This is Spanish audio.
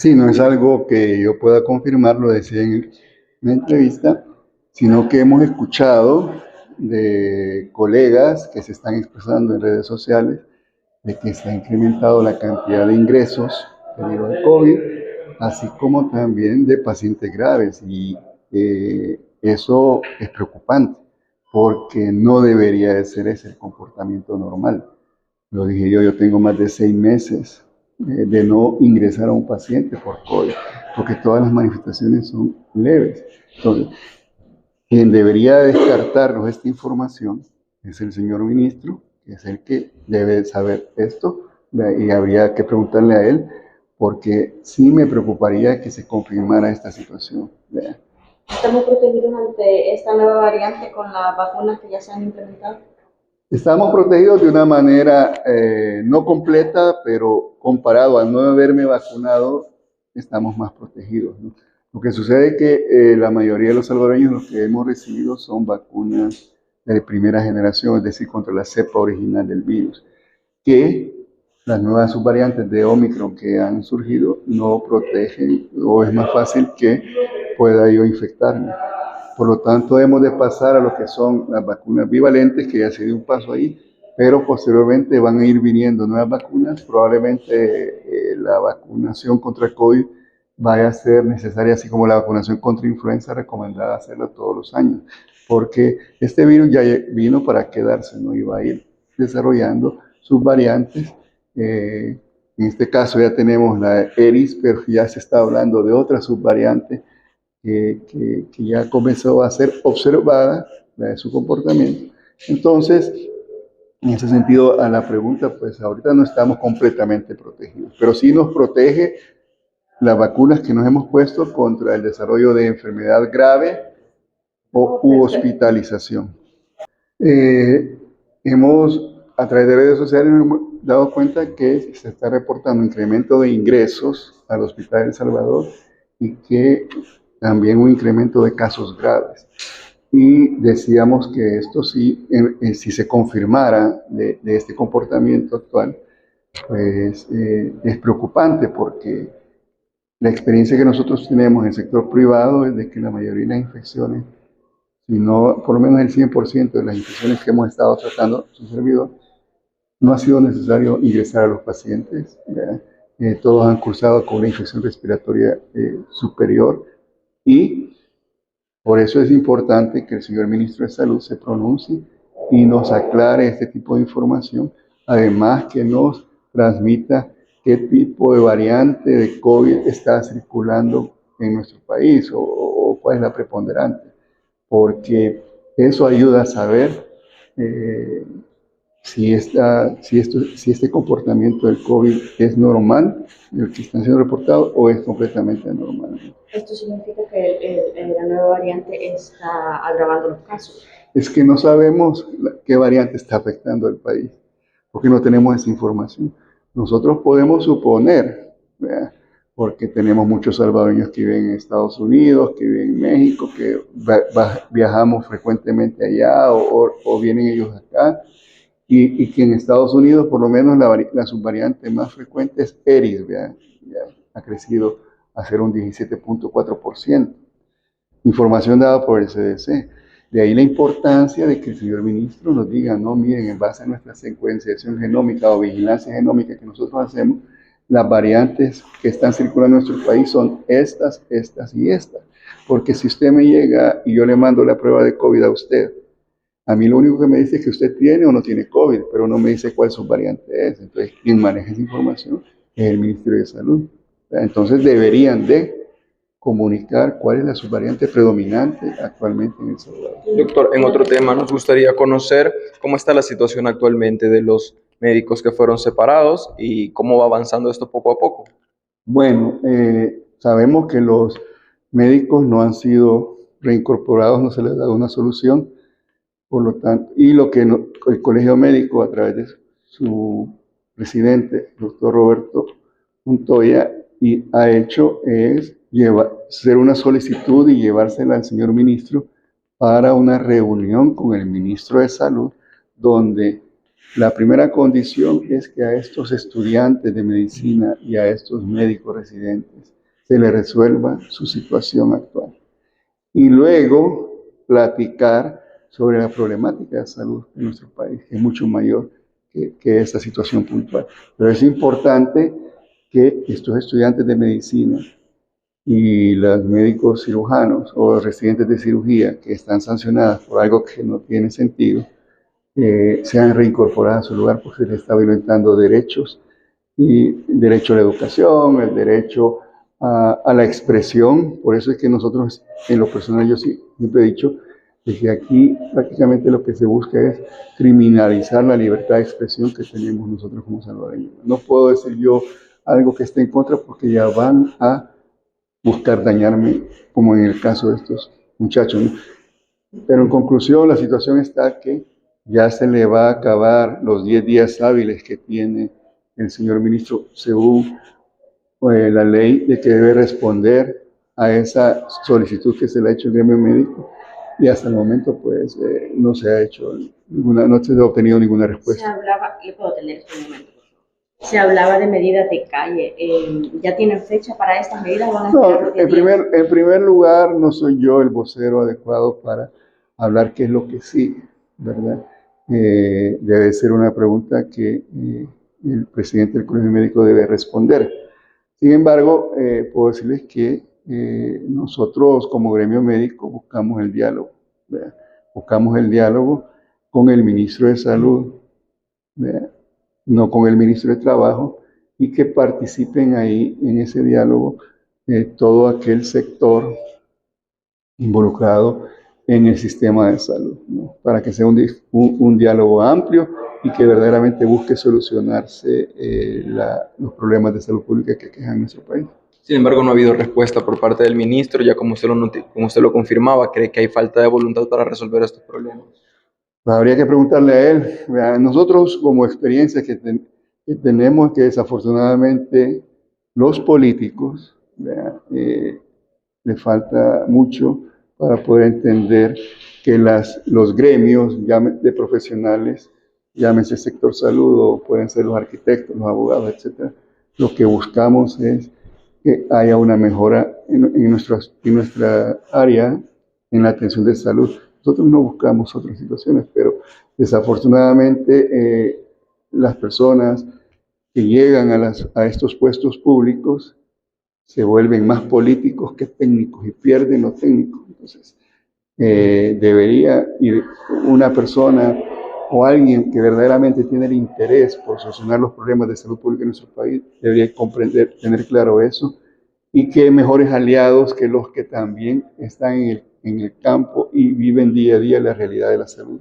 Sí, no es algo que yo pueda confirmar, lo decía en una entrevista, sino que hemos escuchado de colegas que se están expresando en redes sociales de que se ha incrementado la cantidad de ingresos debido al COVID, así como también de pacientes graves. Y eso es preocupante, porque no debería de ser ese el comportamiento normal. Lo dije yo tengo más de 6 meses de no ingresar a un paciente por COVID, porque todas las manifestaciones son leves. Entonces, quien debería descartarnos esta información es el señor ministro, que es el que debe saber esto, y habría que preguntarle a él, porque sí me preocuparía que se confirmara esta situación. ¿Estamos protegidos ante esta nueva variante con las vacunas que ya se han implementado? Estamos protegidos de una manera no completa, pero comparado al no haberme vacunado, estamos más protegidos, ¿no? Lo que sucede es que la mayoría de los salvadoreños lo que hemos recibido son vacunas de primera generación, es decir, contra la cepa original del virus, que las nuevas subvariantes de Omicron que han surgido no protegen, o es más fácil que pueda yo infectarme. Por lo tanto, hemos de pasar a lo que son las vacunas bivalentes, que ya se dio un paso ahí, pero posteriormente van a ir viniendo nuevas vacunas. Probablemente la vacunación contra el COVID vaya a ser necesaria, así como la vacunación contra influenza, recomendada hacerla todos los años, porque este virus ya vino para quedarse, no iba a ir desarrollando sus variantes. En este caso ya tenemos la ERIS, pero ya se está hablando de otra subvariante que ya comenzó a ser observada de su comportamiento. Entonces, en ese sentido, a la pregunta, pues ahorita no estamos completamente protegidos, pero sí nos protege las vacunas que nos hemos puesto contra el desarrollo de enfermedad grave o hospitalización. Eh, a través de redes sociales, nos hemos dado cuenta que se está reportando un incremento de ingresos al Hospital de El Salvador y que también un incremento de casos graves. Y decíamos que esto sí, si se confirmara de este comportamiento actual, pues es preocupante, porque la experiencia que nosotros tenemos en el sector privado es de que la mayoría de las infecciones, si no por lo menos el 100% de las infecciones que hemos estado tratando, su servidor, no ha sido necesario ingresar a los pacientes. Todos han cursado con una infección respiratoria superior, y por eso es importante que el señor ministro de Salud se pronuncie y nos aclare este tipo de información, además que nos transmita qué tipo de variante de COVID está circulando en nuestro país, o cuál es la preponderante, porque eso ayuda a saber eh, si este comportamiento del COVID es normal, el que está siendo reportado, o es completamente anormal. Esto significa que la nueva variante está agravando los casos. Es que no sabemos qué variante está afectando al país, porque no tenemos esa información. Nosotros podemos suponer, ¿verdad? Porque tenemos muchos salvadoreños que viven en Estados Unidos, que viven en México, que viajamos frecuentemente allá, o vienen ellos acá, y que en Estados Unidos por lo menos la subvariante más frecuente es ERIS, ¿verdad? Ya ha crecido a ser un 17.4%. Información dada por el CDC. De ahí la importancia de que el señor ministro nos diga, no, miren, en base a nuestra secuenciación genómica o vigilancia genómica que nosotros hacemos, las variantes que están circulando en nuestro país son estas, estas y estas. Porque si usted me llega y yo le mando la prueba de COVID a usted, a mí lo único que me dice es que usted tiene o no tiene COVID, pero no me dice cuál subvariante es. Entonces, quien maneja esa información es el Ministerio de Salud. Entonces, deberían de comunicar cuál es la subvariante predominante actualmente en El Salvador. Doctor, en otro tema nos gustaría conocer cómo está la situación actualmente de los médicos que fueron separados y cómo va avanzando esto poco a poco. Bueno, sabemos que los médicos no han sido reincorporados, no se les ha dado una solución, por lo tanto, y lo que el Colegio Médico, a través de su presidente, doctor Roberto Montoya, ha hecho es hacer una solicitud y llevársela al señor ministro para una reunión con el ministro de Salud, donde La primera condición es que a estos estudiantes de medicina y a estos médicos residentes se les resuelva su situación actual. Y luego platicar sobre la problemática de salud en nuestro país, que es mucho mayor que esta situación puntual. Pero es importante que estos estudiantes de medicina y los médicos cirujanos o residentes de cirugía que están sancionadas por algo que no tiene sentido, sean reincorporadas a su lugar porque se les está violentando derechos, y el derecho a la educación, el derecho a la expresión. Por eso es que nosotros, en lo personal, yo siempre he dicho que aquí prácticamente lo que se busca es criminalizar la libertad de expresión que tenemos nosotros como salvadoreños. No puedo decir yo algo que esté en contra porque ya van a buscar dañarme, como en el caso de estos muchachos, ¿no? Pero en conclusión, la situación está que ya se le va a acabar los 10 días hábiles que tiene el señor ministro según la ley de que debe responder a esa solicitud que se le ha hecho el gremio médico, y hasta el momento pues no se ha hecho ninguna, no se ha obtenido ninguna Se respuesta. hablaba, le puedo tener este momento, por favor. Se hablaba de medidas de calle. ¿Ya tienen fecha para estas medidas? ¿Van a esperar No, los 10 días? en primer lugar, no soy yo el vocero adecuado para hablar qué es lo que sigue, ¿verdad? Debe ser una pregunta que el presidente del Colegio Médico debe responder. Sin embargo, puedo decirles que nosotros como gremio médico buscamos el diálogo, ¿verdad? Buscamos el diálogo con el ministro de Salud, ¿verdad? No con el ministro de Trabajo, y que participen ahí en ese diálogo todo aquel sector involucrado en el sistema de salud, ¿no? Para que sea un diálogo amplio y que verdaderamente busque solucionarse los problemas de salud pública que aquejan nuestro país. Sin embargo, no ha habido respuesta por parte del ministro, ya como como usted lo confirmaba, ¿cree que hay falta de voluntad para resolver estos problemas? Pues habría que preguntarle a él. Nosotros como experiencia que tenemos, que desafortunadamente los políticos, le falta mucho para poder entender que los gremios de profesionales, llámese sector salud o pueden ser los arquitectos, los abogados, etcétera, lo que buscamos es que haya una mejora en nuestra área, en la atención de salud. Nosotros no buscamos otras situaciones, pero desafortunadamente las personas que llegan a estos puestos públicos se vuelven más políticos que técnicos y pierden lo técnico. Entonces, debería ir una persona o alguien que verdaderamente tiene el interés por solucionar los problemas de salud pública en nuestro país, debería comprender, tener claro eso, y que mejores aliados que los que también están en el campo y viven día a día la realidad de la salud.